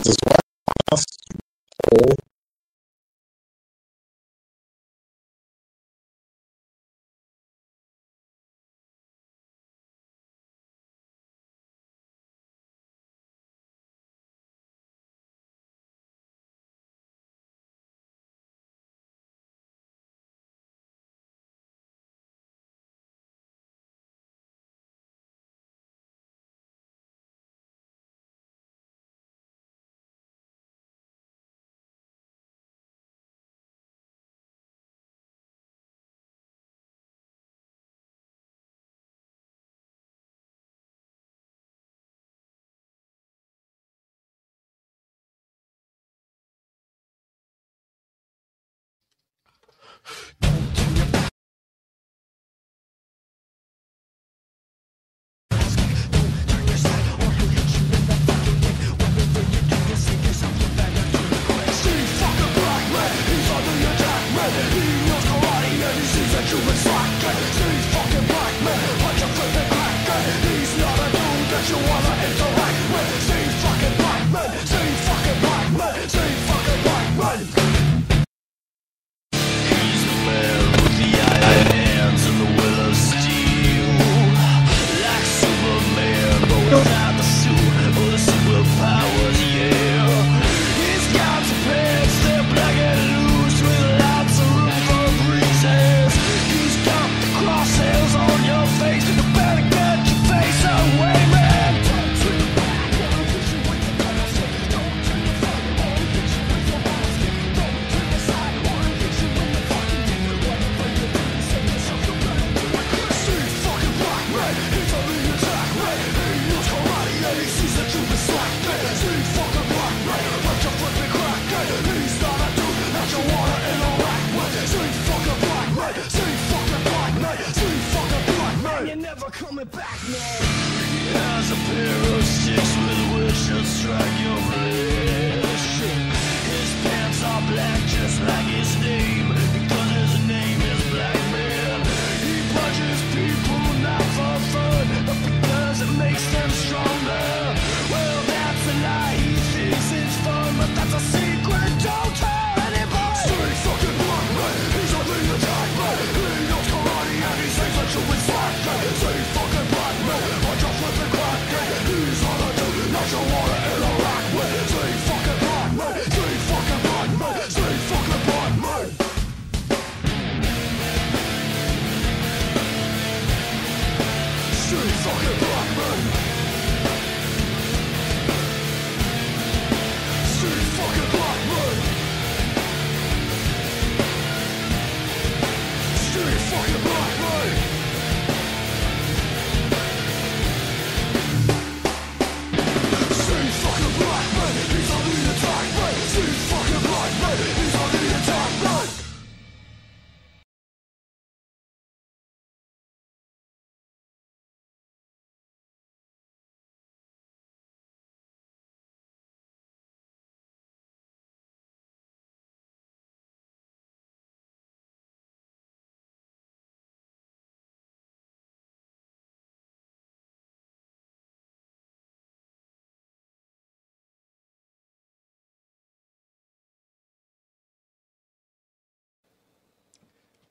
as well. Whole.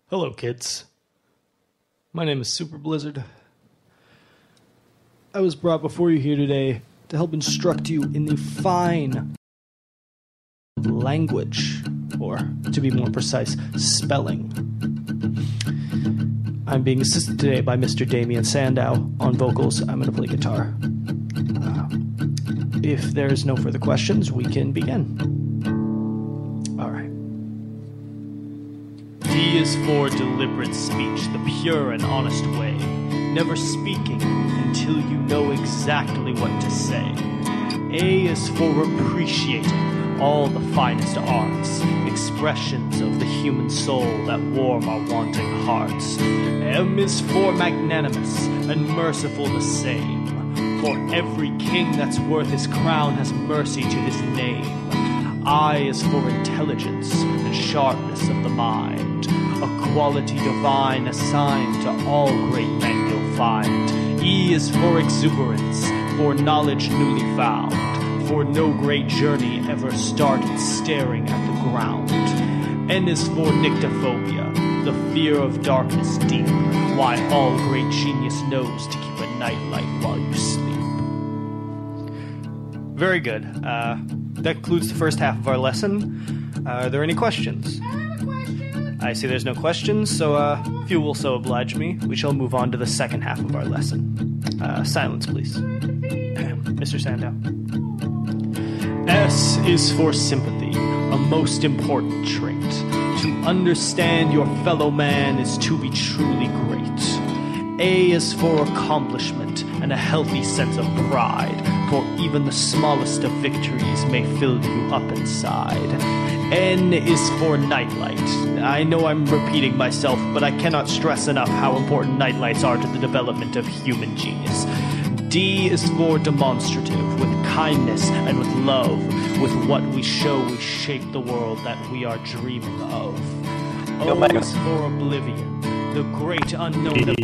Hello, kids. My name is Super Blizzard. I was brought before you here today to help instruct you in the fine language, or to be more precise, spelling. I'm being assisted today by Mr. Damian Sandow on vocals. I'm going to play guitar. If there's no further questions, we can begin. D is for deliberate speech, the pure and honest way, never speaking until you know exactly what to say. A is for appreciating all the finest arts, expressions of the human soul that warm our wanting hearts. M is for magnanimous and merciful the same, for every king that's worth his crown has mercy to his name. I is for intelligence and sharpness of the mind, a quality divine assigned to all great men you'll find. E is for exuberance, for knowledge newly found, for no great journey ever started staring at the ground. N is for nyctophobia, the fear of darkness deep, why all great genius knows to keep a nightlight while you sleep. Very good. That concludes the first half of our lesson. Are there any questions? I see there's no questions, so if you will so oblige me, we shall move on to the second half of our lesson. Silence, please. Mr. Sandow. S is for sympathy, a most important trait. To understand your fellow man is to be truly great. A is for accomplishment and a healthy sense of pride, for even the smallest of victories may fill you up inside. N is for nightlight. I know I'm repeating myself, but I cannot stress enough how important nightlights are to the development of human genius. D is for demonstrative, with kindness and with love. With what we show, we shape the world that we are dreaming of. O is for oblivion, the great unknown.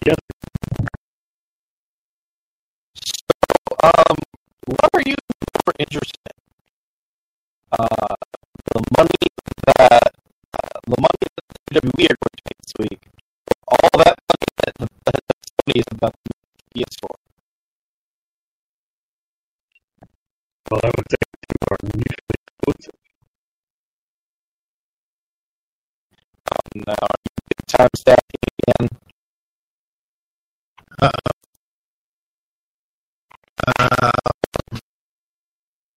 What are you more interested in? The money that WWE are going to make this week, all that money that Sony is about to make PS4. Well, I would say two are mutually exclusive. Now, are you big time stacking again?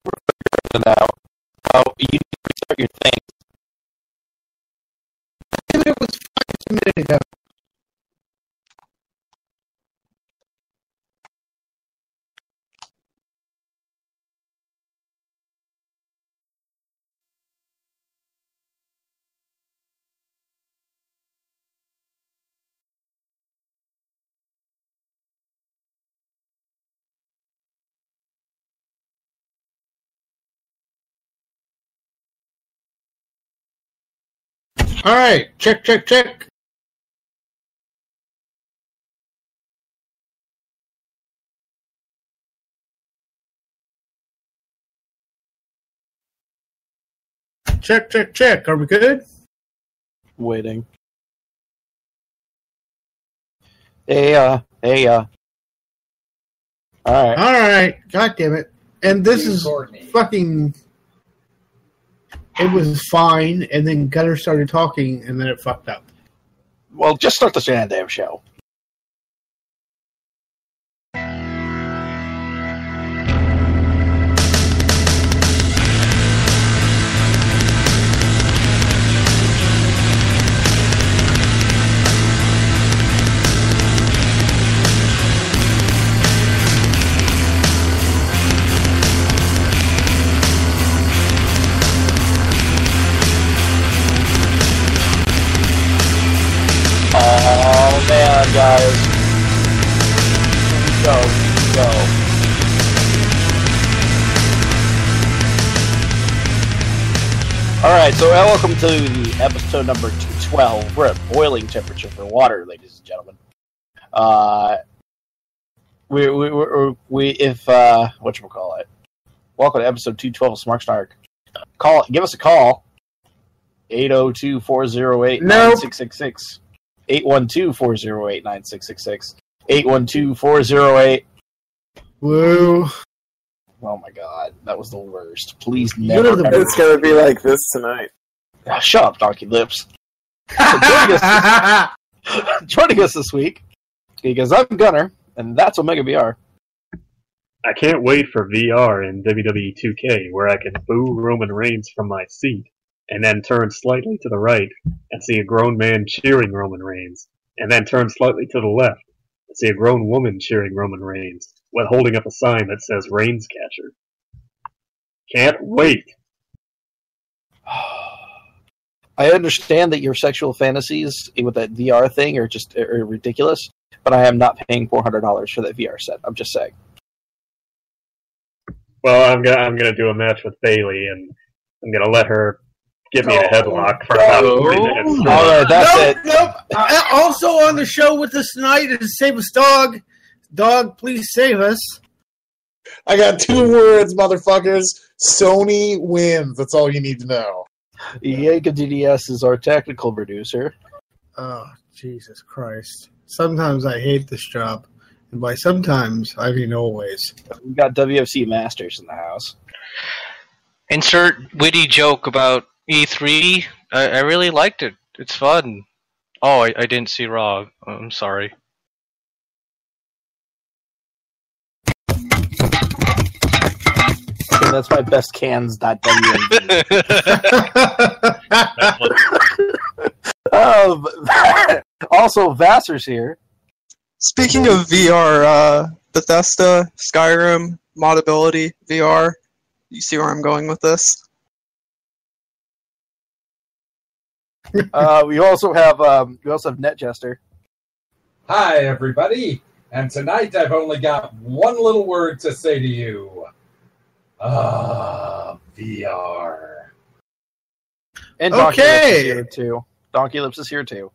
We're figuring it out. Oh, you need to restart your thing. It was 5 minutes ago. All right, check. Check. Are we good? Waiting. Hey. All right. God damn it! And this is fucking. It was fine, and then Gunner started talking, and then it fucked up. Well, just start the damn show. Oh man, guys. Go. Alright, so welcome to the episode number 212. We're at boiling temperature for water, ladies and gentlemen. Whatchamacallit. Welcome to episode 212 of Smart Snark. Give us a call. 802-408-9666. 812-408-9666. 812-408. Woo. Oh my god, that was the worst. Please never. It's gonna be like this tonight. Oh, shut up, Donkey Lips. So joining us this week, because I'm Gunner, and that's Omega VR. I can't wait for VR in WWE 2K, where I can boo Roman Reigns from my seat, and then turn slightly to the right and see a grown man cheering Roman Reigns, and then turn slightly to the left and see a grown woman cheering Roman Reigns, while holding up a sign that says Reigns Catcher. Can't wait! I understand that your sexual fantasies with that VR thing are just ridiculous, but I am not paying $400 for that VR set. I'm just saying. Well, I'm gonna do a match with Bayley, and I'm gonna let her get me in a headlock for about 40 minutes. All right, that's it. Nope. Also on the show with us tonight is Save Us Dog. Dog, please save us. I got 2 words, motherfuckers. Sony wins. That's all you need to know. Yanka DDS is our technical producer. Oh, Jesus Christ. Sometimes I hate this job. And by sometimes, I mean always. We got WFC Masters in the house. Insert witty joke about E3. I really liked it. It's fun. Oh, I didn't see Raw. I'm sorry. Okay, that's my best cans.wmd. Also, Vassar's here. Speaking of VR, Bethesda, Skyrim, Modability, VR. You see where I'm going with this? We also have NetJester. Hi, everybody. And tonight I've only got one little word to say to you. VR. And Okay. Donkey Lips is here too.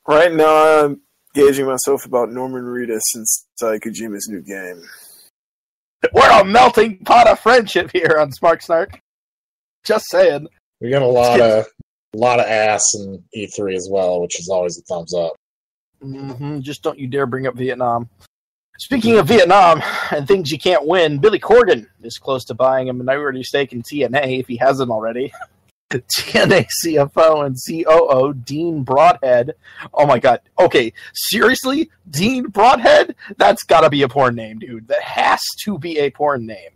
Right now, I'm gauging myself about Norman Reedus inside Kojima's new game. We're a melting pot of friendship here on Smark Snark. Just saying. We got a lot of ass in E3 as well, which is always a thumbs up. Mm-hmm. Just don't you dare bring up Vietnam. Speaking of Vietnam and things you can't win, Billy Corgan is close to buying a minority stake in TNA if he hasn't already. TNA CFO and COO Dean Broadhead. Oh my god. Okay, seriously? Dean Broadhead? That's gotta be a porn name, dude. That has to be a porn name.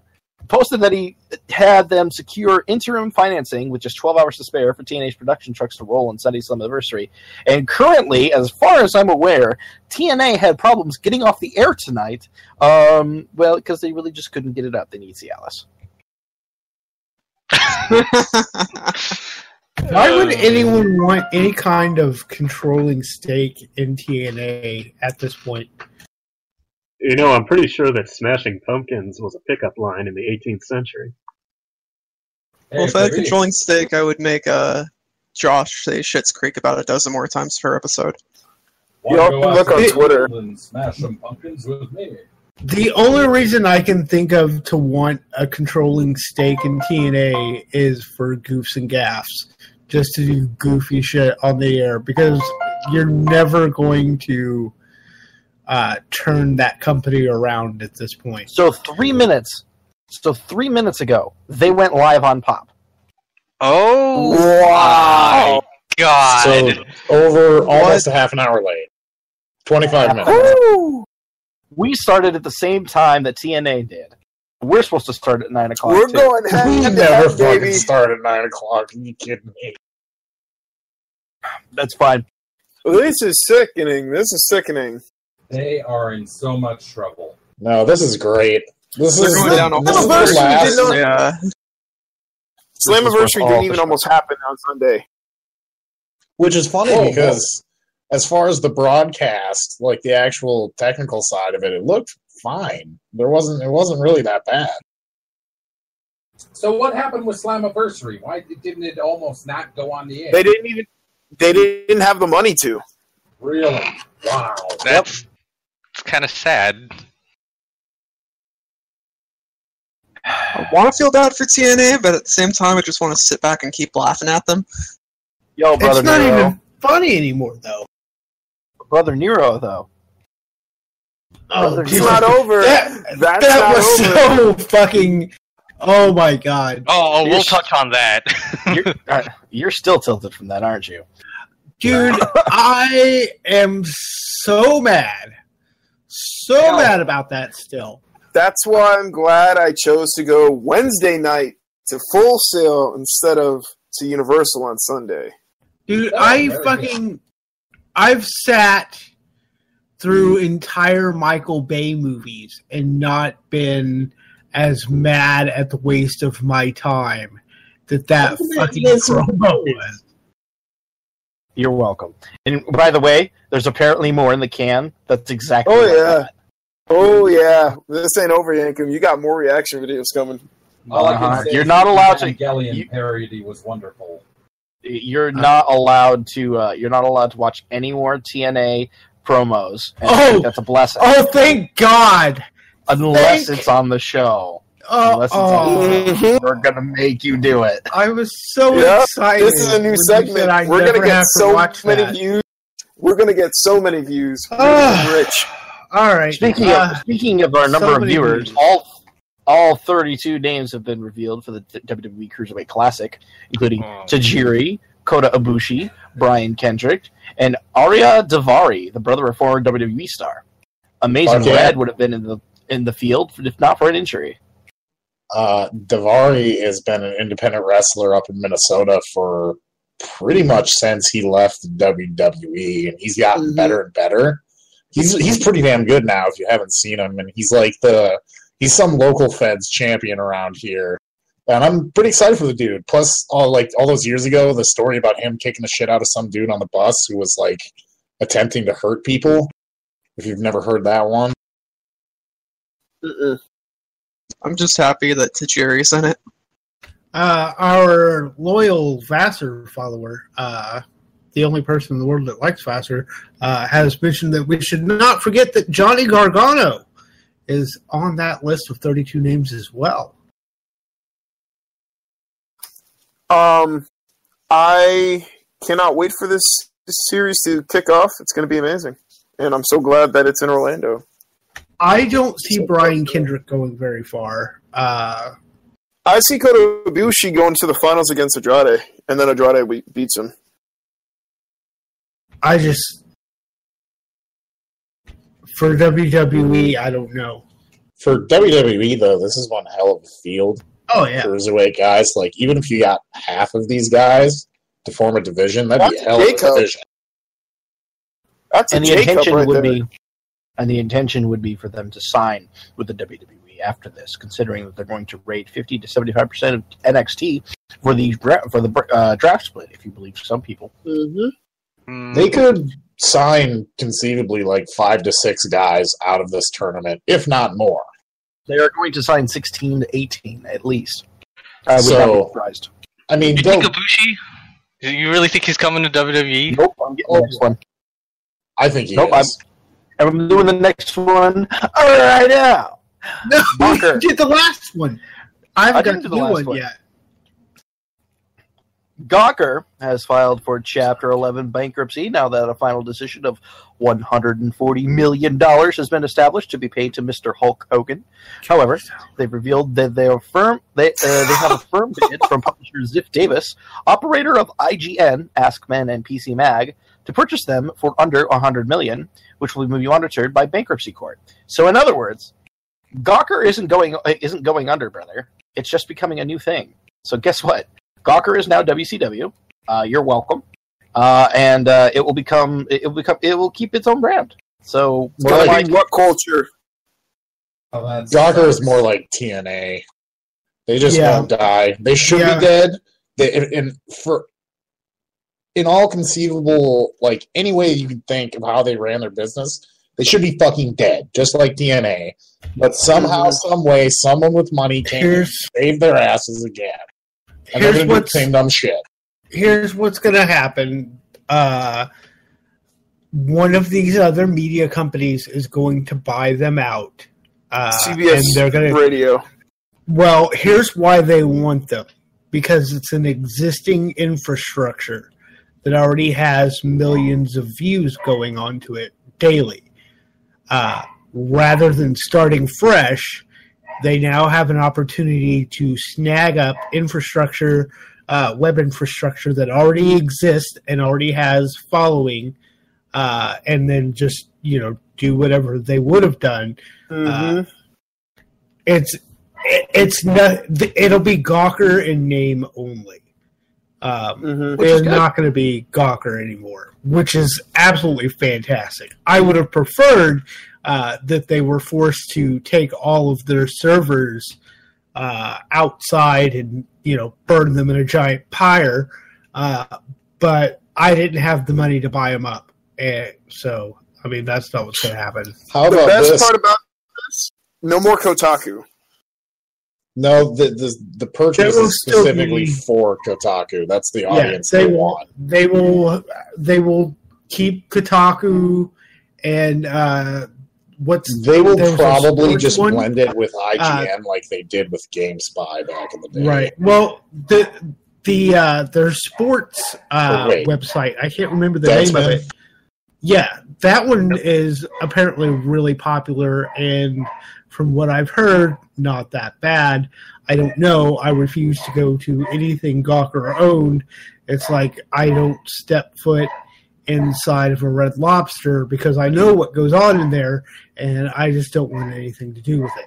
Posted that he had them secure interim financing with just 12 hours to spare for TNA's production trucks to roll on Sunday's Slammiversary. And currently, as far as I'm aware, TNA had problems getting off the air tonight. Well, because they really just couldn't get it up. They need Cialis. Why would anyone want any kind of controlling stake in TNA at this point? You know, I'm pretty sure that Smashing Pumpkins was a pickup line in the 18th century. Well, if I had controlling stake, I would make Josh say Schitt's Creek about a dozen more times per episode. You often look on Twitter. And smash some pumpkins with me. The only reason I can think of to want a controlling stake in TNA is for goofs and gaffs. Just to do goofy shit on the air. Because you're never going to turn that company around at this point. So 3 minutes ago, they went live on Pop. Oh, wow. My God. So over almost a half an hour late. 25 minutes. Ooh. We started at the same time that TNA did. We're supposed to start at 9 o'clock. We're going We head to never head, fucking baby. start at 9 o'clock. Are you kidding me? That's fine. This is sickening. This is sickening. They are in so much trouble. No, this is great. This They're is going down a this whole is the last. Yeah. Slammiversary all didn't the even show. almost happen on Sunday. Which is funny Oh, because as far as the broadcast, like the actual technical side of it, it looked fine. It wasn't really that bad. So what happened with Slammiversary? Why didn't it almost not go on the air? They didn't have the money to. Really? Wow. That's kind of sad. I want to feel bad for TNA, but at the same time, I just want to sit back and keep laughing at them. Yo, Brother It's not Nero. even funny anymore, though. Brother Nero, though. Oh, It's not over. That's that not was over. so fucking... Oh, my God. Oh, we'll Yes. touch on that. You're still tilted from that, aren't you? Dude, I am so mad. So mad about that still. That's why I'm glad I chose to go Wednesday night to Full Sail instead of to Universal on Sunday. Dude, Oh, I've sat through entire Michael Bay movies and not been as mad at the waste of my time that fucking promo was. You're welcome. And by the way, there's apparently more in the can. That's exactly Oh, like yeah. that. Oh, yeah. This ain't over, Yankum. You got more reaction videos coming. All I can say You're is not the allowed to- Evangelion you- parody was wonderful. You're not allowed to. You're not allowed to watch any more TNA promos. And I think that's a blessing. Oh, thank God! Unless thank- it's on the show. Unless it's all we're gonna make you do it. I was so Yep, excited. this is a new when you segment. said I We're never gonna get have to so watch many that. views. We're gonna get so many views. We're gonna get rich. All right. Speaking of our number so of many viewers, views. all 32 names have been revealed for the WWE Cruiserweight Classic, including Tajiri, Kota Ibushi, Brian Kendrick, and Arya Daivari, the brother of former WWE star. Amazing Okay. Red would have been in the field if not for an injury. Daivari has been an independent wrestler up in Minnesota for pretty much since he left WWE, and he's gotten better and better. He's pretty damn good now if you haven't seen him, and he's some local feds champion around here. And I'm pretty excited for the dude. Plus, all those years ago, the story about him kicking the shit out of some dude on the bus who was attempting to hurt people. If you've never heard that one. I'm just happy that Tajiri's in it. Our loyal Vassar follower, the only person in the world that likes Vassar, has mentioned that we should not forget that Johnny Gargano is on that list of 32 names as well. I cannot wait for this series to kick off. It's going to be amazing. And I'm so glad that it's in Orlando. I don't see Brian Kendrick going very far. I see Kota Ibushi going to the finals against Andrade, and then Andrade beats him. For WWE, I don't know. For WWE, though, this is one hell of a field. Oh, yeah. Cruiserweight guys. Even if you got half of these guys to form a division, that'd be a hell of a division. That's And the intention would be for them to sign with the WWE after this, considering that they're going to rate 50 to 75% of NXT for the draft split, if you believe some people. They could sign conceivably 5 to 6 guys out of this tournament, if not more. They are going to sign 16 to 18 at least. I would not be surprised. I mean, you think Ibushi? You really think he's coming to WWE? Nope, I'm getting the next one. I think he is. I'm doing the next one right now. No, Bunker. you did the last one. I haven't got to didn't do do the last one one. yet. Gawker has filed for Chapter 11 bankruptcy now that a final decision of $140 million has been established to be paid to Mr. Hulk Hogan. However, they've revealed that they have a firm bid from publisher Ziff Davis, operator of IGN, AskMen, and PC Mag, to purchase them for under $100 million, which will be monitored by bankruptcy court. So, in other words, Gawker isn't going under, brother. It's just becoming a new thing. So, guess what? Gawker is now WCW. You're welcome, and it will keep its own brand. So, what culture? Gawker is more like TNA. They just won't die. They should be dead. In all conceivable, any way you can think of how they ran their business, they should be fucking dead, just like TNA. But somehow, some way, someone with money came save their asses again. And they're going to do the same dumb shit. Here's what's going to happen. One of these other media companies is going to buy them out. CBS and they're gonna, Radio. Well, here's why they want them. Because it's an existing infrastructure that already has millions of views going onto it daily. Rather than starting fresh, they now have an opportunity to snag up infrastructure, web infrastructure that already exists and already has following, and then just do whatever they would have done. It's not. It'll be Gawker in name only. They're not going to be Gawker anymore, which is absolutely fantastic. I would have preferred that they were forced to take all of their servers outside and burn them in a giant pyre, but I didn't have the money to buy them up, and so that's not what's going to happen. How about the best this? part about this? No more Kotaku. No, the purchase is specifically for Kotaku. That's the audience they want. They will keep Kotaku and They will there was a probably sports just one? blend it with IGN like they did with GameSpy back in the day. Right. Well, their sports wait. website, I can't remember the name of it. Yeah, that one is apparently really popular, and from what I've heard, not that bad. I don't know. I refuse to go to anything Gawker owned. It's like I don't step foot inside of a Red Lobster because I know what goes on in there, and I just don't want anything to do with it.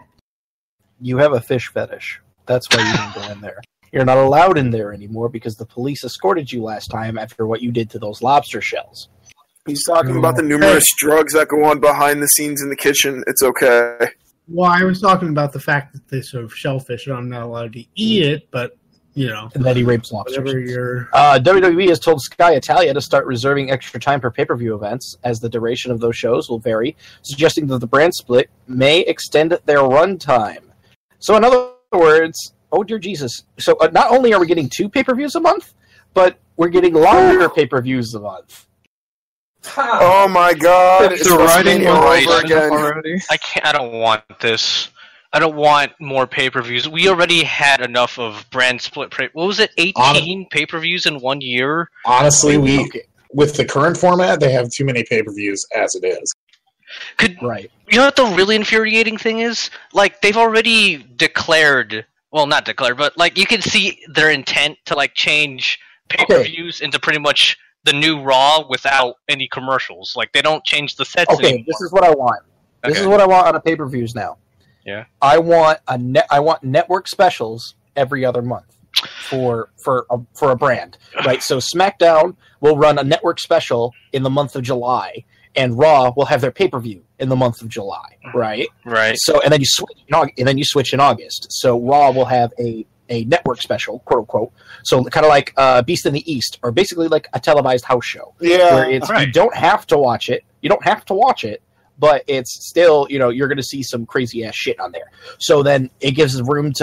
You have a fish fetish. That's why you don't go in there. You're not allowed in there anymore because the police escorted you last time after what you did to those lobster shells. He's talking about the numerous drugs that go on behind the scenes in the kitchen. It's okay. Well, I was talking about the fact that they serve shellfish and I'm not allowed to eat it, but, you know. And then he rapes lobsters. Whatever you're... WWE has told Sky Italia to start reserving extra time for pay-per-view events, as the duration of those shows will vary, suggesting that the brand split may extend their run time. So in other words, oh dear Jesus. So not only are we getting 2 pay-per-views a month, but we're getting longer pay-per-views a month. Oh my God! It's the writing all on over again. already. I don't want this. I don't want more pay-per-views. We already had enough of brand split. What was it? 18 pay-per-views in 1 year. Honestly, with the current format, they have too many pay-per-views as it is. Right. You know what the really infuriating thing is? Like, they've already declared. Well, not declared, but like you can see their intent to like change pay-per-views into pretty much the new Raw without any commercials. Like, they don't change the sets anymore. This is what I want. This is what I want out of pay-per-views now. Yeah. I want network specials every other month for a brand, right? So SmackDown will run a network special in the month of July, and Raw will have their pay-per-view in the month of July, right? Right. So and then you switch in August. So Raw will have a network special, quote unquote. So kind of like Beast in the East, or basically like a televised house show. Yeah, where it's you don't have to watch it. You don't have to watch it, but it's still, you're going to see some crazy ass shit on there. So then it gives room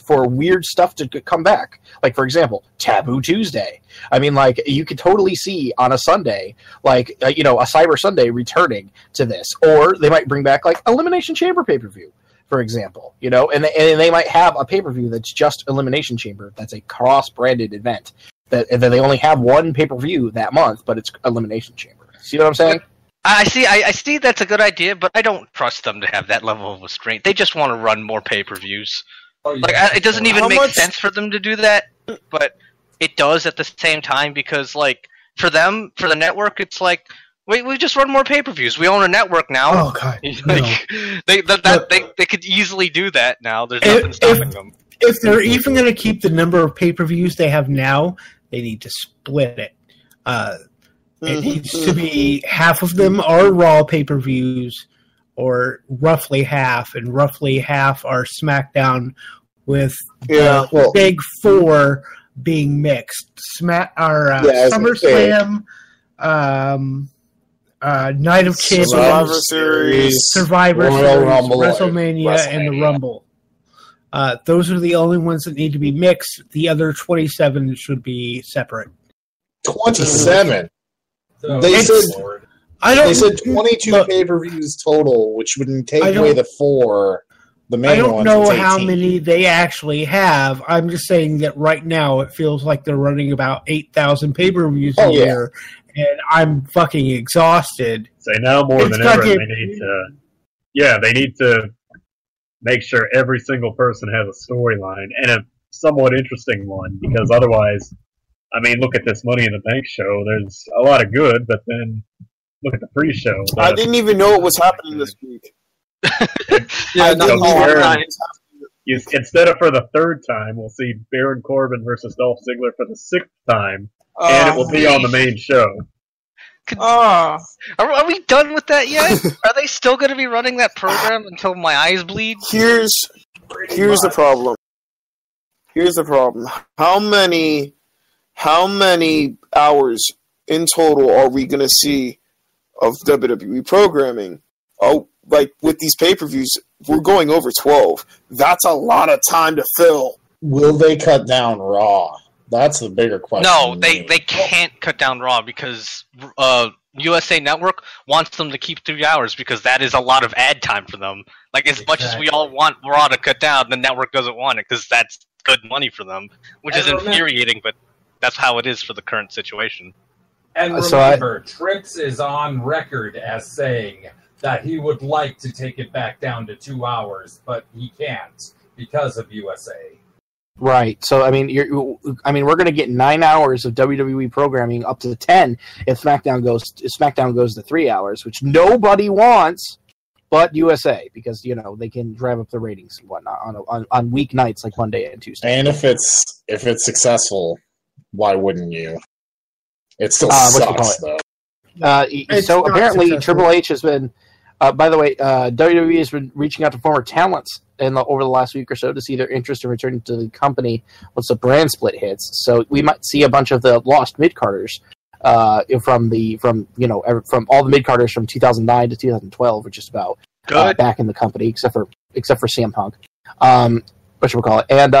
for weird stuff to come back. Like, for example, Taboo Tuesday. I mean, like, you could totally see on a Sunday, like, a Cyber Sunday returning to this. Or they might bring back, like, Elimination Chamber pay-per-view, for example, and they might have a pay-per-view that's just Elimination Chamber. That's a cross-branded event. That they only have one pay-per-view that month, but it's Elimination Chamber. See what I'm saying? I see that's a good idea, but I don't trust them to have that level of restraint. They just want to run more pay-per-views. It doesn't even make sense for them to do that, but it does at the same time, because, like, for them, for the network, it's like, we just run more pay-per-views. We own a network now. Oh, God. Like, they could easily do that now. There's nothing stopping them. If they're even going to keep the number of pay-per-views they have now, they need to split it. It needs to be half of them are Raw pay-per-views, or roughly half, and roughly half are SmackDown, with the big 4 being mixed. SummerSlam, Night of Champions, Survivor Series, Rumble, WrestleMania, and the Rumble. Those are the only ones that need to be mixed. The other 27 should be separate. 27? They said 22 pay-per-views total, which would take away the 4. The main I don't ones, know how many they actually have. I'm just saying that right now it feels like they're running about 8,000 pay-per-views a year, and I'm fucking exhausted. So now more than ever, they need to make sure every single person has a storyline, and a somewhat interesting one, because otherwise, I mean, look at this Money in the Bank show. There's a lot of good, but then look at the pre-show. I didn't even know what was happening this week. Instead of for the 3rd time, we'll see Baron Corbin versus Dolph Ziggler for the 6th time, and it will be on the main show. Are we done with that yet? Are they still going to be running that program until my eyes bleed? Here's the problem. Here's the problem. How many hours in total are we going to see of WWE programming? Oh, like with these pay-per-views, we're going over 12. That's a lot of time to fill. Will they cut down Raw? That's the bigger question. No, they can't cut down Raw because USA Network wants them to keep 3 hours because that is a lot of ad time for them. Like, as much as we all want Raw to cut down, the network doesn't want it because that's good money for them, which is infuriating, but that's how it is for the current situation. And remember, Trips is on record as saying that he would like to take it back down to 2 hours, but he can't because of USA. Right. So I mean, we're going to get 9 hours of WWE programming, up to 10 if SmackDown goes to 3 hours, which nobody wants, but USA, because they can drive up the ratings and whatnot on weeknights like Monday and Tuesday. And if it's successful, why wouldn't you? It still sucks though. So apparently Triple H has been. By the way, WWE has been reaching out to former talents over the last week or so to see their interest in returning to the company once the brand split hits. So we might see a bunch of the lost mid-carders from all the mid-carders from 2009 to 2012, which is about back in the company, except for CM Punk. Whatchamacallit. And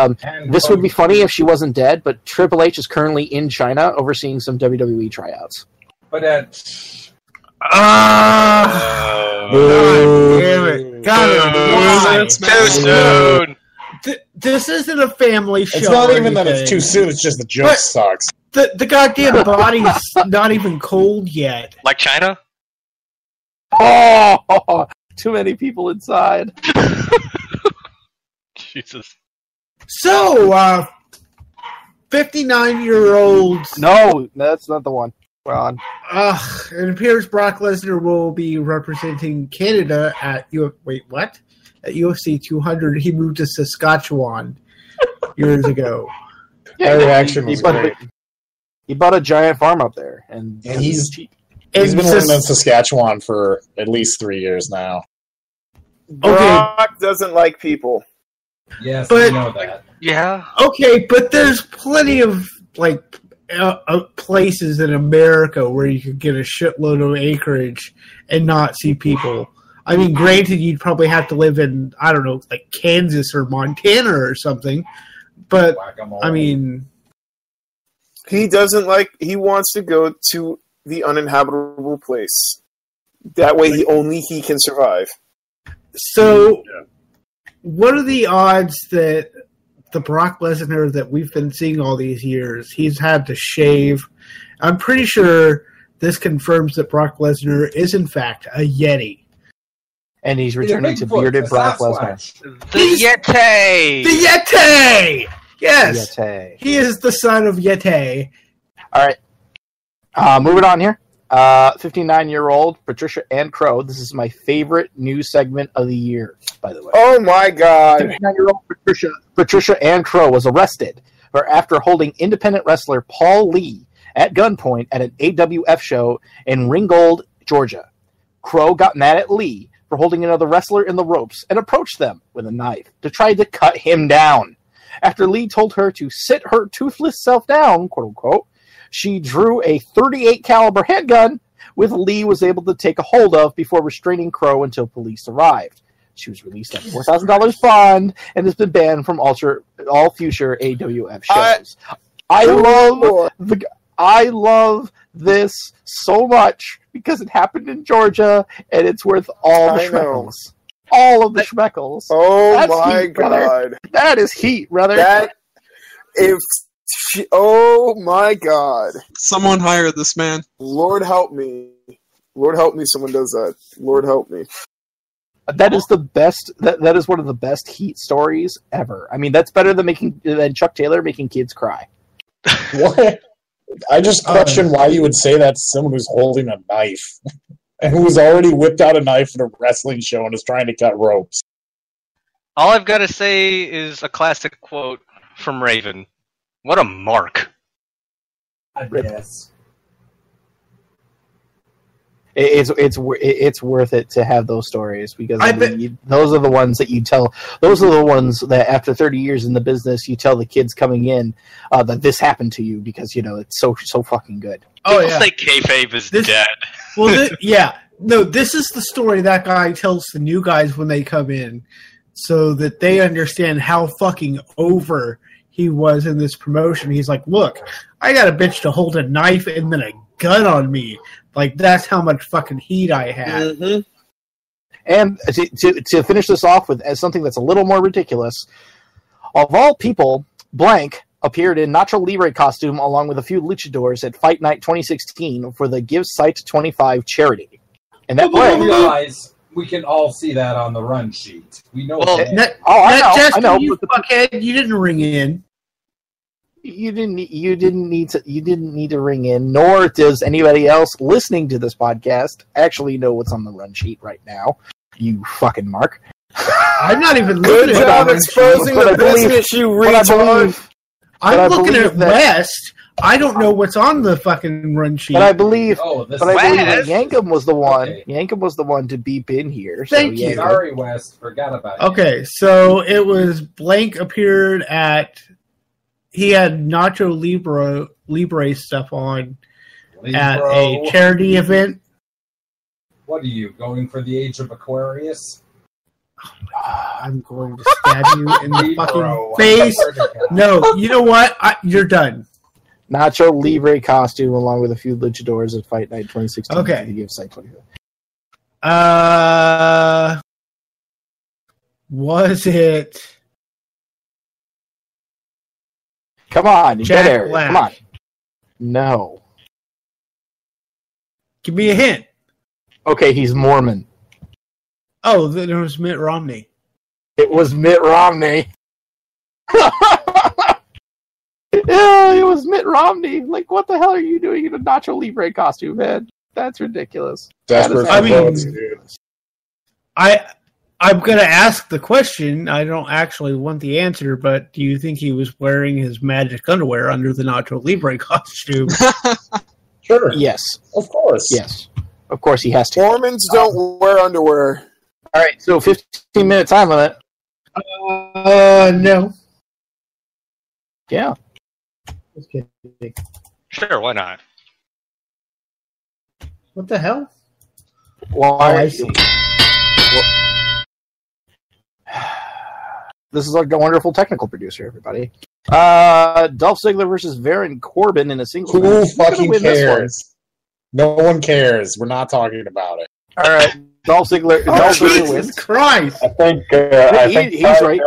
this would be funny if she wasn't dead, but Triple H is currently in China overseeing some WWE tryouts. But at God damn it. God, too soon. This isn't a family show. It's not even that it's too soon, it's just the joke sucks. The goddamn body's not even cold yet. Like China? Oh, too many people inside. Jesus. So, 59-year-old... No, that's not the one. We're on. It appears Brock Lesnar will be representing Canada at At UFC 200. He moved to Saskatchewan years ago. That reaction was great. He bought a giant farm up there, and he's been living in Saskatchewan for at least 3 years now. Brock doesn't like people. Yes, but, I know that. Yeah. Okay, but there's plenty of places in America where you could get a shitload of acreage and not see people. I mean, granted, you'd probably have to live in, I don't know, like Kansas or Montana or something. But, I mean... He wants to go to the uninhabitable place. That way he can survive. So, what are the odds that the Brock Lesnar that we've been seeing all these years, he's had to shave? I'm pretty sure this confirms that Brock Lesnar is, in fact, a Yeti. And he's returning to bearded Brock Lesnar. The Yeti! The Yeti! Yes! Yeti. He is the son of Yeti. All right. Moving on here. 59-year-old Patricia Ann Crow. This is my favorite news segment of the year, by the way. Oh, my God. 59-year-old Patricia Ann Crow was arrested after holding independent wrestler Paul Lee at gunpoint at an AWF show in Ringgold, Georgia. Crow got mad at Lee for holding another wrestler in the ropes and approached them with a knife to try to cut him down. After Lee told her to sit her toothless self down, quote unquote, she drew a .38 caliber handgun, which Lee was able to take a hold of before restraining Crow until police arrived. She was released on $4,000 bond and has been banned from all future AWF shows. I love this so much because it happened in Georgia and it's worth all the schmeckles. All of the schmeckles. Oh, that's my heat, God. Brother. That is heat, brother. Oh, my God. Someone hire this man. Lord help me. Lord help me someone does that. Lord help me. That is the best. That is one of the best heat stories ever. I mean, that's better than Chuck Taylor making kids cry. What? I just question why you would say that to someone who's holding a knife and who's already whipped out a knife at a wrestling show and is trying to cut ropes. All I've got to say is a classic quote from Raven. What a mark. Yes. It's worth it to have those stories because those are the ones that you tell. Those are the ones that after 30 years in the business, you tell the kids coming in that this happened to you because it's so fucking good. Oh yeah, say kayfabe is dead. Well, this is the story that guy tells the new guys when they come in, so that they understand how fucking over he was in this promotion. He's like, look, I got a bitch to hold a knife and then a gun on me. Like, that's how much fucking heat I had. Mm-hmm. And to finish this off with as something that's a little more ridiculous, of all people, Blank appeared in Nacho Libre costume along with a few luchadors at Fight Night 2016 for the Give Sight 25 charity. And that Blank... Realize we can all see that on the run sheet. We know that. I know. You fuckhead, you didn't ring in. You didn't need to ring in, nor does anybody else listening to this podcast actually know what's on the run sheet right now. You fucking Mark. I'm not even Good looking job at exposing the business, you retard. I'm looking at West. I don't know what's on the fucking run sheet. But I believe, West? that Yankum was the one. Okay. Yankum was the one to beep in here. Thank you. Sorry, West. Forgot about you. Okay, so it was Blank appeared at. He had Nacho Libre stuff on at a charity event. What are you, going for the age of Aquarius? I'm going to stab you in the fucking face. No, you know what? You're done. Nacho Libre costume along with a few luchadors at Fight Night 2016. Okay. To give Site 25. Was it... Come on, you Jack better. Black? Come on. No. Give me a hint. Okay, he's Mormon. Oh, then it was Mitt Romney. It was Mitt Romney. Yeah, it was Mitt Romney. Like, what the hell are you doing in a Nacho Libre costume, man? That's ridiculous. Desperate I for mean, votes, dude. I'm going to ask the question. I don't actually want the answer, but do you think he was wearing his magic underwear under the Nacho Libre costume? Sure. Yes. Of course. Yes. Of course he has to. Mormons don't wear underwear. All right, so 15-minute time limit. No. Yeah. Just kidding. Sure, why not? What the hell? Well, I see. This is like a wonderful technical producer, everybody. Dolph Ziggler versus Baron Corbin in a single Who match. fucking cares? No one cares. We're not talking about it. All right, Dolph Ziggler. Oh, Dolph Ziggler Jesus wins. Christ! I think He's right.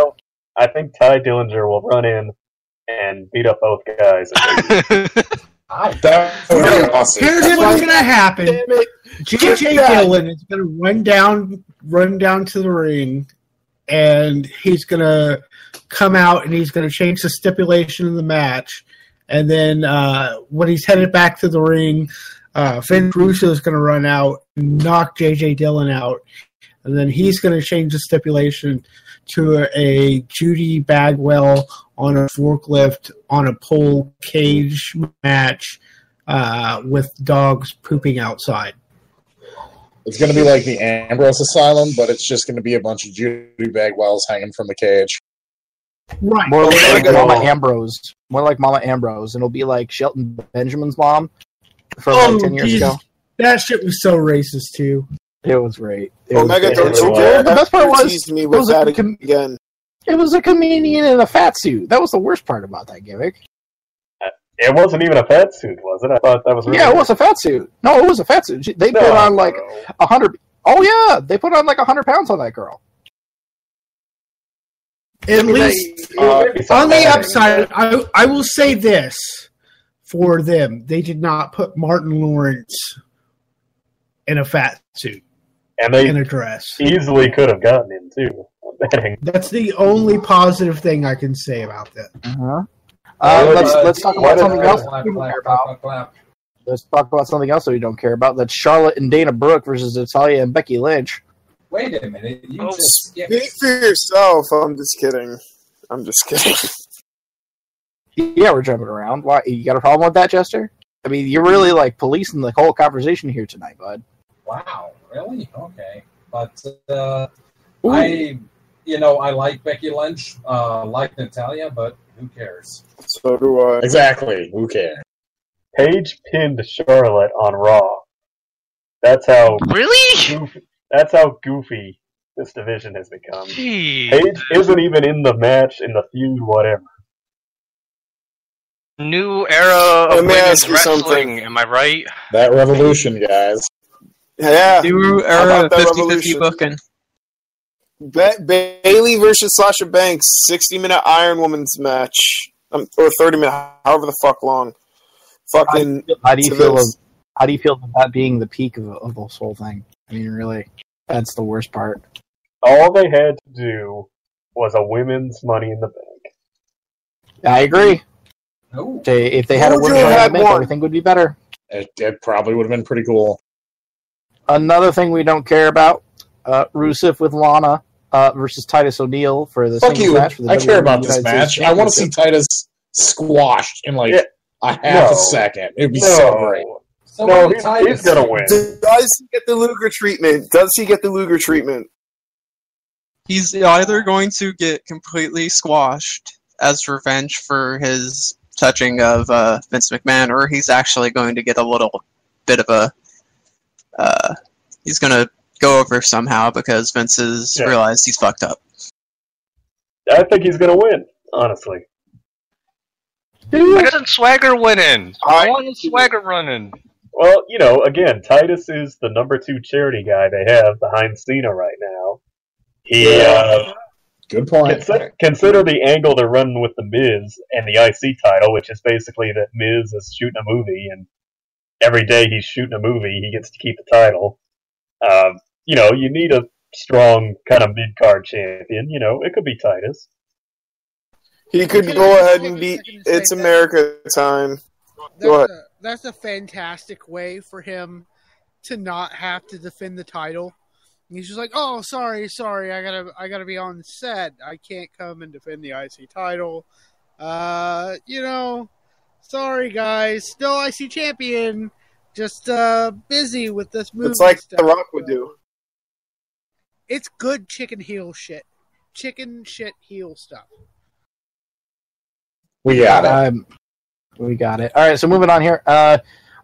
I think Ty Dillinger will run in and beat up both guys. That would be awesome. Here's what's going to happen. J.J. Dillon is going to run down to the ring, and he's going to come out and he's going to change the stipulation of the match. And then when he's headed back to the ring, Vince Russo is going to run out and knock J.J. Dillon out. And then he's going to change the stipulation to a Judy Bagwell on a forklift on a pole cage match with dogs pooping outside. It's going to be like the Ambrose Asylum, but it's just going to be a bunch of Judy Bagwells hanging from the cage. Right. More like Mama Ambrose. More like Mama Ambrose. And it'll be like Shelton Benjamin's mom from like 10 years ago. That shit was so racist, too. It was great. Omega, don't you dare. The best part was Teased me with that again. it was a comedian in a fat suit. That was the worst part about that gimmick. It wasn't even a fat suit, was it? I thought that was really Yeah, it was a fat suit. No, it was a fat suit. They put on like 100. Oh yeah, they put on like 100 pounds on that girl. At least on the upside, I will say this for them: they did not put Martin Lawrence in a fat suit and they in a dress. Easily could have gotten him too. That's the only positive thing I can say about that. Let's talk about something else we don't care about. Let's talk about something else that we don't care about. That's Charlotte and Dana Brooke versus Natalya and Becky Lynch. Wait a minute. You just skipped. Speak for yourself. I'm just kidding. Yeah, we're jumping around. Why? You got a problem with that, Jester? I mean, you're really like policing the whole conversation here tonight, bud. Wow, really? Okay. But I like Becky Lynch, like Natalya, but who cares? So do I. Exactly. Who cares? Paige pinned Charlotte on Raw. That's how goofy this division has become. Jeez. Paige isn't even in the match, in the feud, whatever. New era Let of me ask women's you something. wrestling. Am I right? That revolution, guys. Yeah. New How era about that 50-50 revolution? booking. Bailey versus Sasha Banks, 60-minute Iron Woman's match, or 30-minute, however the fuck long. Fucking. How do you to feel? this. How do you feel about that being the peak of this whole thing? I mean, really, that's the worst part. All they had to do was a women's Money in the Bank. I agree. No. If they had a Who would women's you Money in have the Bank, won? everything would be better. It probably would have been pretty cool. Another thing we don't care about: Rusev with Lana versus Titus O'Neil for the Fuck singles you. match. For the I care WWE about this United match. States I want to see Championship. Titus squashed in like Yeah. a half No. a second. It'd be so great. So No, many he's Titus gonna fans. win. Does he get the Luger treatment? Does he get the Luger treatment? He's either going to get completely squashed as revenge for his touching of Vince McMahon, or he's actually going to get a little bit of a... he's going to go over somehow because Vince has Yeah. realized he's fucked up. I think he's going to win, honestly. Why isn't Swagger winning? I I- want Swagger running. Well, again, Titus is the number 2 charity guy they have behind Cena right now. He Good point. consider the angle they're running with the Miz and the IC title, which is basically that Miz is shooting a movie, and every day he's shooting a movie, he gets to keep the title. You need a strong kind of mid-card champion. It could be Titus. He could Can I go just ahead take and a be. second to say It's that- America time. Go ahead. That's a fantastic way for him to not have to defend the title. He's just like, oh, sorry, I gotta be on set. I can't come and defend the IC title. Sorry guys, still IC champion. Just busy with this movie. It's like stuff. The Rock would do. It's good chicken heel shit. Chicken shit heel stuff. We got it. We got it. All right, so moving on here.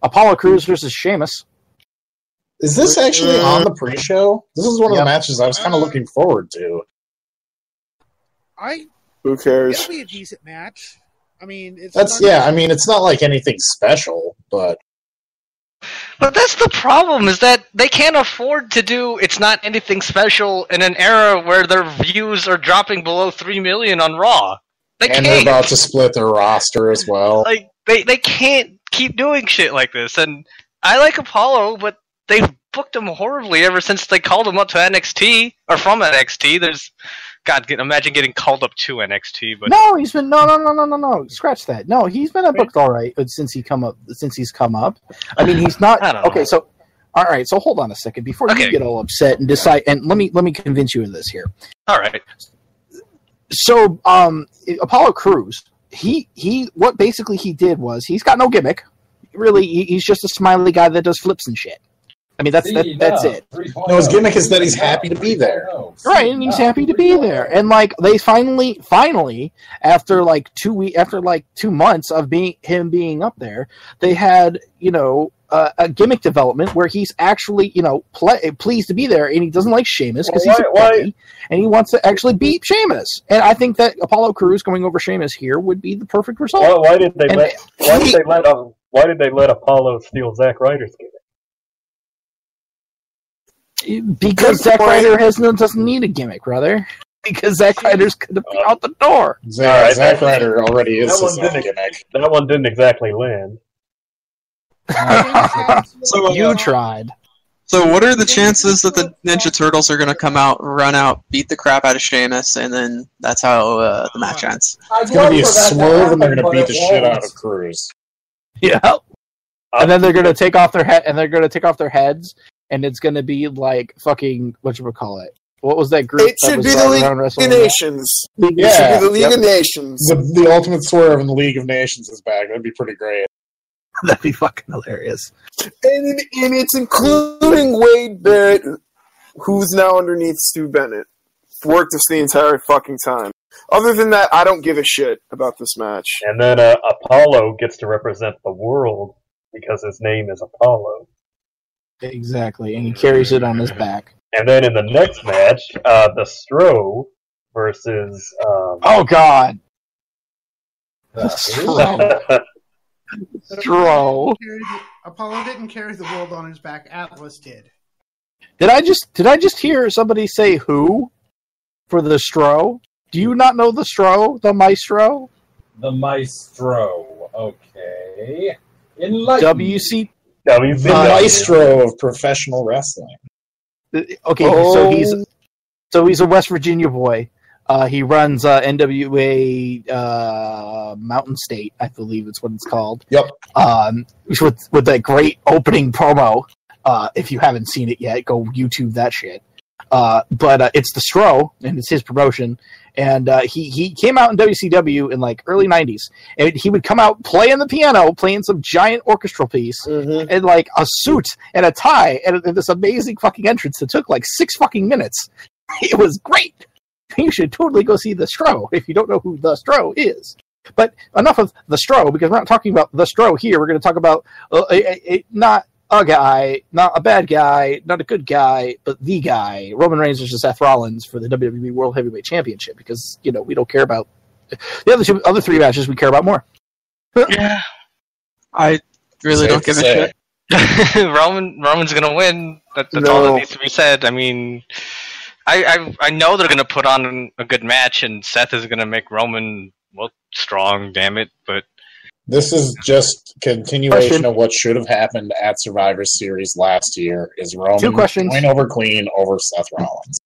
Apollo Crews versus Sheamus. Is this actually on the pre-show? This is one of Yep. the matches I was kind of looking forward to. Who cares? It'll be a decent match. I mean, it's it's not like anything special, but But that's the problem, is that they can't afford to do It's Not Anything Special in an era where their views are dropping below 3 million on Raw. They and they're can't. about to split their roster as well. Like, they can't keep doing shit like this. And I like Apollo, but they've booked him horribly ever since they called him up to NXT, or from NXT. Imagine getting called up to NXT, but No, he's been no. Scratch that. No, he's been booked all right since he's come up. I mean, he's not I don't know. okay. So, all right. So hold on a second before you get all upset and decide. And let me convince you of this here. all right. So, Apollo Crews, what basically he did was he's got no gimmick. Really, he's just a smiley guy that does flips and shit. I mean, that's it. No, his gimmick is that he's happy to be there. Right, and he's happy to be there. And they finally, after 2 months of him being up there, they had a gimmick development where he's actually pleased to be there, and he doesn't like Sheamus because he's a puppy, and he wants to actually beat Sheamus. And I think that Apollo Crews going over Sheamus here would be the perfect result. Why did they let Apollo steal Zack Ryder's gimmick? Because Zack Ryder doesn't need a gimmick, brother. Because Zack Ryder's going to be out the door. Zack Ryder already is his own gimmick. gimmick. That one didn't exactly land. So You tried. So what are the chances that the Ninja Turtles are going to come out, run out, beat the crap out of Sheamus, and then that's how the match ends? It's going to be a swerve, and they're going to beat the shit out of Crews. Yeah. And then they're going to take off their heads, and it's going to be like fucking whatchamacallit. What was that group? It should be the League of Nations. Yeah. It should be the League of Nations. The ultimate swerve in the League of Nations is back. That'd be pretty great. That'd be fucking hilarious. And it's including Wade Barrett, who's now underneath Stu Bennett. Worked this the entire fucking time. Other than that, I don't give a shit about this match. And then Apollo gets to represent the world because his name is Apollo. Exactly, and he carries it on his back. And then in the next match, the Stro versus... Oh, God! Stro. Apollo didn't carry the world on his back. Atlas did. Did I just hear somebody say who for the Stro? Do you not know the Stro, the Maestro? The Maestro. Okay. Enlighten. WC. The Maestro of professional wrestling. Okay, so he's a West Virginia boy. He runs NWA Mountain State, I believe it's what it's called. Yep. With that great opening promo. If you haven't seen it yet, go YouTube that shit. But it's the Stro, and it's his promotion. And he came out in WCW in like early 90s. And he would come out playing the piano, playing some giant orchestral piece, and like a suit and a tie, and this amazing fucking entrance that took like 6 fucking minutes. It was great. You should totally go see the Stro if you don't know who the Stro is. But enough of the Stro, because we're not talking about the Stro here. We're going to talk about not a guy, not a bad guy, not a good guy, but the guy, Roman Reigns versus Seth Rollins for the WWE World Heavyweight Championship, because, we don't care about the other 3 matches, we care about more. Yeah. I really don't give a shit. Roman's going to win. That's all that needs to be said. I mean, I know they're going to put on a good match, and Seth is going to make Roman look strong, damn it, but this is just continuation of what should have happened at Survivor Series last year. Is Roman 2 questions. going over Queen over Seth Rollins?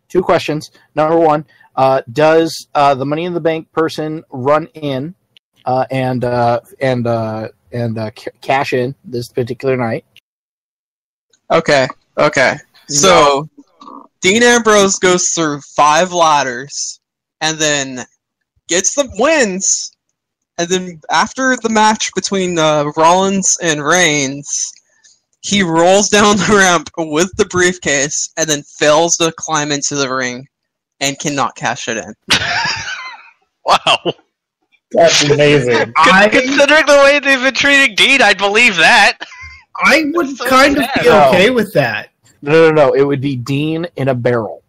2 questions. Number 1, does the Money in the Bank person run in and cash in this particular night? Okay. So Dean Ambrose goes through 5 ladders and then gets the wins. And then after the match between Rollins and Reigns, he rolls down the ramp with the briefcase and then fails to climb into the ring and cannot cash it in. Wow. That's amazing. Considering the way they've been treating Dean, I'd believe that. I would kind of be okay with that. No. It would be Dean in a barrel,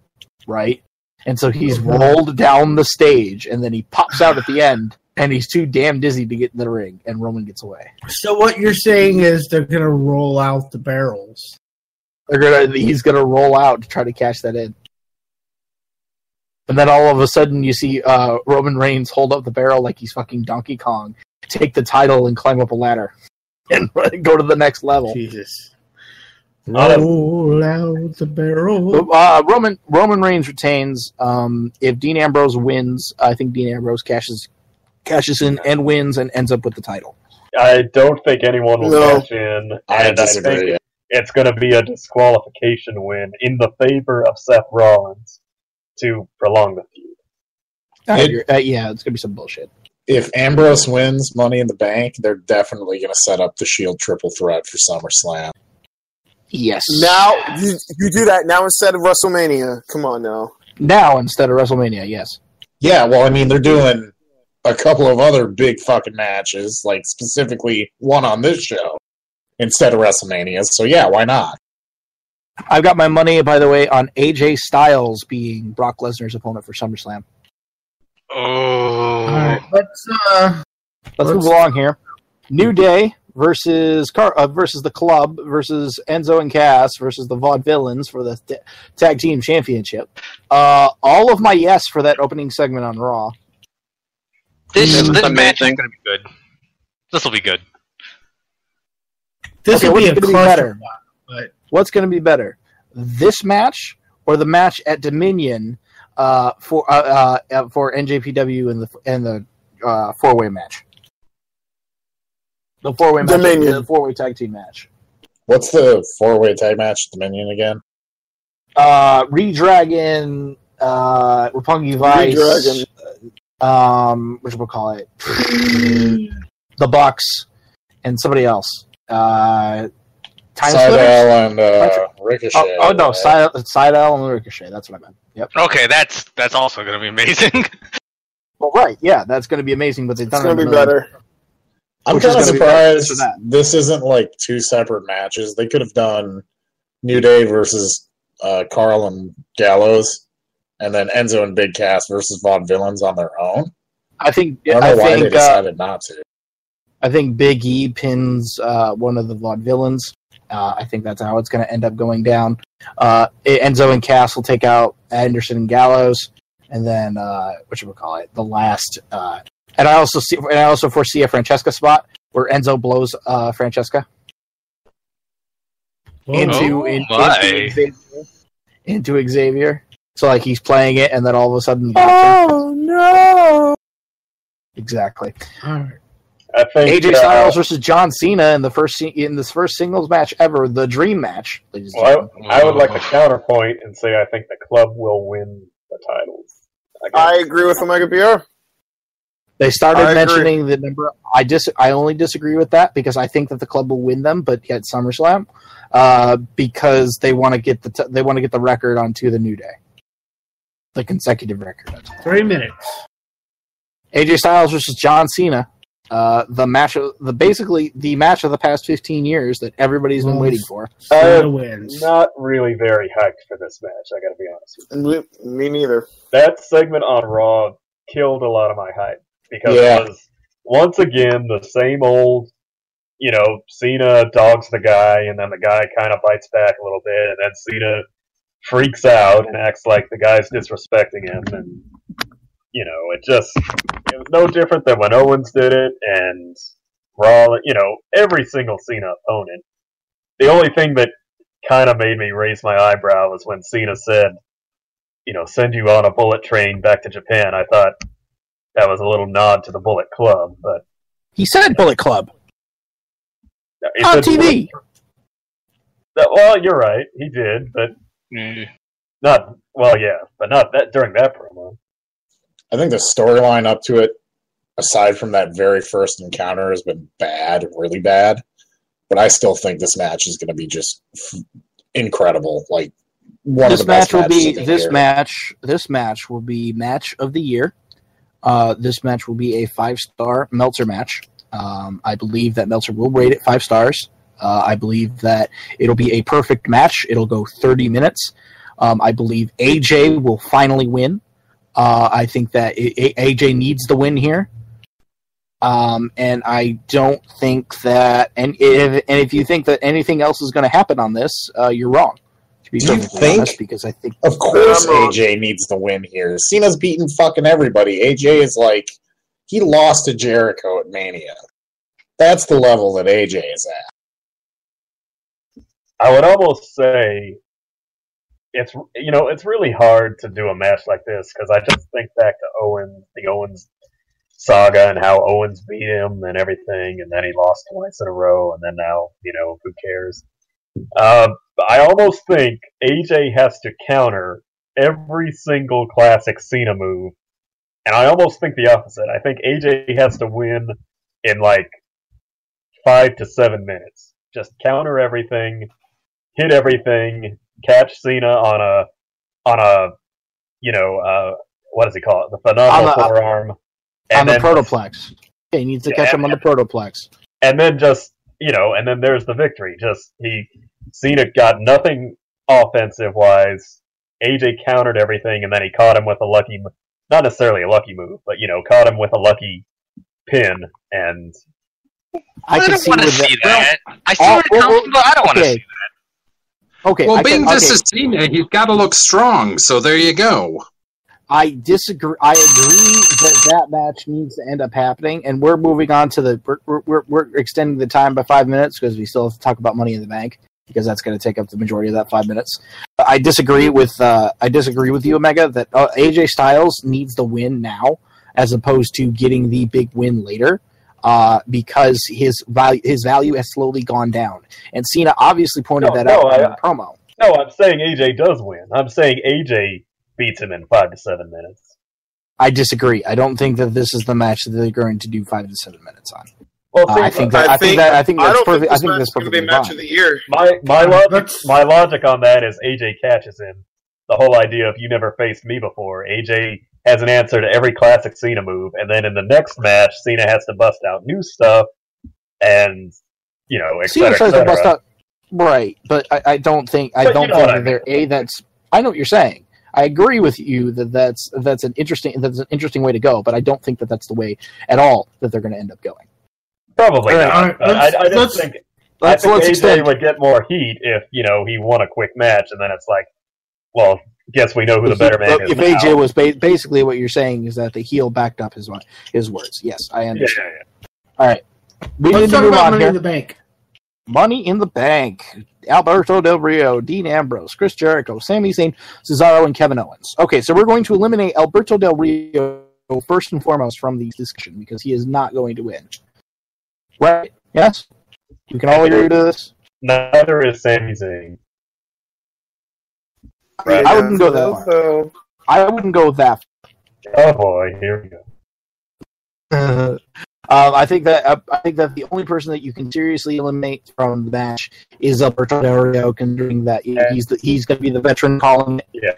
right? And so he's rolled down the stage, and then he pops out at the end, and he's too damn dizzy to get in the ring, and Roman gets away. So what you're saying is they're going to roll out the barrels. He's going to roll out to try to cash that in. And then all of a sudden you see Roman Reigns hold up the barrel like he's fucking Donkey Kong, take the title and climb up a ladder, and go to the next level. Jesus. Roll out the barrel. Roman Reigns retains. If Dean Ambrose wins, I think Dean Ambrose cashes in and wins and ends up with the title. I don't think anyone will cash in, and I think it's going to be a disqualification win in the favor of Seth Rollins to prolong the feud. Yeah, it's going to be some bullshit. If Ambrose wins Money in the Bank, they're definitely going to set up the Shield triple threat for SummerSlam. Yes. Now, you do that now instead of WrestleMania. Come on now. Now instead of WrestleMania, yes. Yeah, well, I mean, they're doing a couple of other big fucking matches, like specifically one on this show, instead of WrestleMania. So yeah, why not? I've got my money, by the way, on AJ Styles being Brock Lesnar's opponent for SummerSlam. Oh. All right, let's move along here. New Day versus the Club versus Enzo and Cass versus the Vaudevillains for the Tag Team Championship. All of my yes for that opening segment on Raw. This match is going to be good. This will be good. This will be a cluster. But what's going to be better, this match or the match at Dominion for NJPW and the 4-way match? The 4-way match, Dominion. the 4-way tag team match. What's the 4-way tag match at Dominion again? Redragon, Roppongi Vice, what we'll call it, the Bucks, and somebody else. Seidel and Ricochet. Oh no, Seidel and Ricochet. That's what I meant. Yep. Okay, that's also going to be amazing. Well, right, yeah, that's going to be amazing. But they've done it's going to be better. I'm kind of surprised this isn't like 2 separate matches. They could have done New Day versus Carl and Gallows, and then Enzo and Big Cass versus Vaudevillains on their own. I think I don't know why they decided not to. I think Big E pins one of the Vaudevillains. I think that's how it's going to end up going down. Enzo and Cass will take out Anderson and Gallows, and then the last. And I also foresee a Francesca spot where Enzo blows Francesca into Xavier. So like he's playing it, and then all of a sudden, no! Exactly. All right. I think AJ Styles versus John Cena in this first singles match ever, the Dream Match. Ladies and well, I would like a counterpoint and say I think the club will win the titles. I agree with Omega BR. They started mentioning the number. I only disagree with that because I think that the club will win them, but at SummerSlam, because they want to get the record onto the New Day, the consecutive record. 3 minutes. AJ Styles versus John Cena. The match of the match of the past 15 years that everybody's been waiting for. Wins. Not really very hyped for this match, I gotta be honest with you. Me neither. That segment on Raw killed a lot of my hype because it was once again the same old, Cena dogs the guy and then the guy kind of bites back a little bit and then Cena freaks out and acts like the guy's disrespecting him and it was no different than when Owens did it, and Raw, every single Cena opponent. The only thing that kind of made me raise my eyebrow was when Cena said, send you on a bullet train back to Japan. I thought that was a little nod to the Bullet Club, but... He said Bullet Club. On TV! Well, you're right, he did, but... Not that during that promo. I think the storyline up to it, aside from that very first encounter, has been bad, really bad. But I still think this match is going to be just incredible. Like one of the best matches of the year. This match will be match of the year. This match will be a 5-star Meltzer match. I believe that Meltzer will rate it 5 stars. I believe that it'll be a perfect match. It'll go 30 minutes. I believe AJ will finally win. I think that AJ needs the win here, and I don't think that. And if you think that anything else is going to happen on this, you're wrong. To be perfectly honest, because I think, of course, AJ needs the win here. Cena's beating fucking everybody. AJ is like he lost to Jericho at Mania. That's the level that AJ is at. I would almost say. It's really hard to do a match like this because I just think back to the Owens saga and how Owens beat him and everything, and then he lost twice in a row, and then now, who cares? I almost think AJ has to counter every single classic Cena move, and I almost think the opposite. I think AJ has to win in 5 to 7 minutes. Just counter everything, hit everything. Catch Cena on a what does he call it? The phenomenal forearm. On the protoplex. He needs to catch him on the protoplex. And then and then there's the victory. Cena got nothing offensive wise. AJ countered everything and then he caught him with not necessarily a lucky move, but caught him with a lucky pin and I don't want to see that. I see where it comes from, but I don't want to see that. Okay. Well, this is Cena, he's got to look strong. So there you go. I disagree. I agree that match needs to end up happening, and we're moving on to we're extending the time by 5 minutes because we still have to talk about Money in the Bank because that's going to take up the majority of that 5 minutes. I disagree with you, Omega, that AJ Styles needs the win now as opposed to getting the big win later. Because his value has slowly gone down. And Cena obviously pointed that out in the promo. No, I'm saying AJ does win. I'm saying AJ beats him in 5 to 7 minutes. I disagree. I don't think that this is the match that they're going to do 5 to 7 minutes on. Well, I think that's perfect. I think that's perfectly match of the year. My logic on that is AJ catches him. The whole idea of you never faced me before. AJ has an answer to every classic Cena move, and then in the next match, Cena has to bust out new stuff, and et cetera. Right, but I don't think that they're that's. I know what you're saying. I agree with you that's an interesting way to go, but I don't think that that's the way at all that they're going to end up going. Probably All not. right, But I just think let's AJ extend. would get more heat if he won a quick match, and then it's like, well, guess we know who the better man is. If now. AJ was basically what you're saying is that the heel backed up his words. Yes, I understand. Yeah. All right, we Let's need to talk move about on Money here. in the Bank. Money in the Bank. Alberto Del Rio, Dean Ambrose, Chris Jericho, Sami Zayn, Cesaro, and Kevin Owens. Okay, so we're going to eliminate Alberto Del Rio first and foremost from the discussion because he is not going to win. Right? Yes? We can all agree to this? Neither is Sami Zayn. Right. I wouldn't go that far. I wouldn't go that Oh boy, here we go. I think that the only person that you can seriously eliminate from the match is Alberto Del Rio, considering that he's going to be the veteran calling it. Yeah.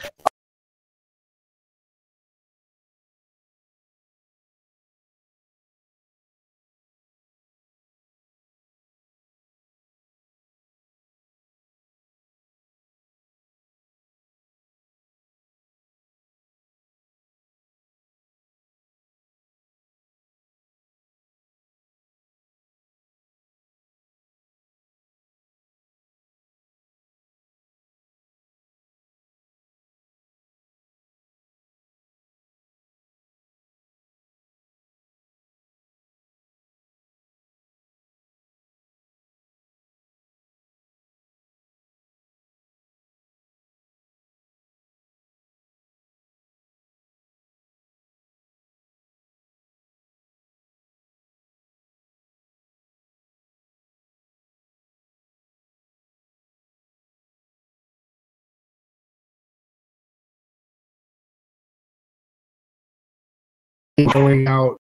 Going out